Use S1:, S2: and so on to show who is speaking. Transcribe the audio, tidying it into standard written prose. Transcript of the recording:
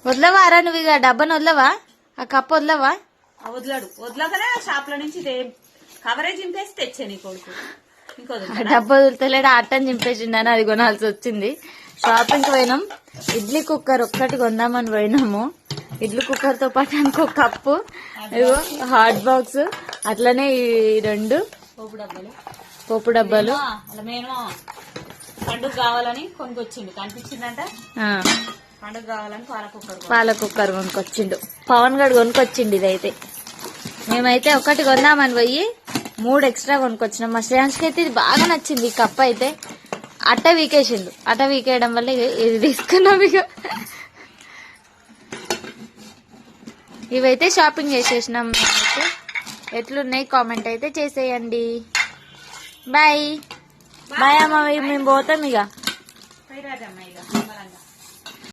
S1: వదలవారా నువ్వు ఇక డబ్బాను వదలవా? ఆ కప్పు వదలవా?
S2: వదలడు. వదలకనే షాప్ లో నుంచి కవరేజ్ చింపేసి తెచ్చా నీ కొడుకు.
S1: డబ్బా వదులుతలేడు, అట్టని చింపేసిండని అది కొనాల్సి వచ్చింది. షాపింగ్ పోయినాం. ఇడ్లీ కుక్కర్ ఒక్కటి కొందామని పోయినాము. ఇడ్లీ కుక్కర్ తో పాటు ఇంకో కప్పు, ఇదిగో హాట్ బాక్స్, అట్లనే ఈ 2 పోపు డబ్బాలు.
S2: మేము పండుగ కావాలని కొనుకొచ్చిండు, కనిపించిందంట. పండుగ కావాలని పాల
S1: కుక్కర్ కొనుకొచ్చిండు. పవన్ గడు కొనుకొచ్చిండు. ఇదైతే మేమైతే ఒకటి కొందామని పోయి 3 ఎక్స్ట్రా కొనుకొచ్చినాం. మా శ్రేయాన్స్కి అయితే ఇది బాగా నచ్చింది. ఈ కప్ అయితే అట్ట వీకేసిండు. అట్ట వీకేయడం వల్ల ఇది తీసుకున్నాం. ఇక ఇవైతే షాపింగ్ చేసేసినాం. ఎట్లున్నాయి కామెంట్ అయితే చేసేయండి. బాయ్ బాయ్ అమ్మ, మేము పోతాం ఇక.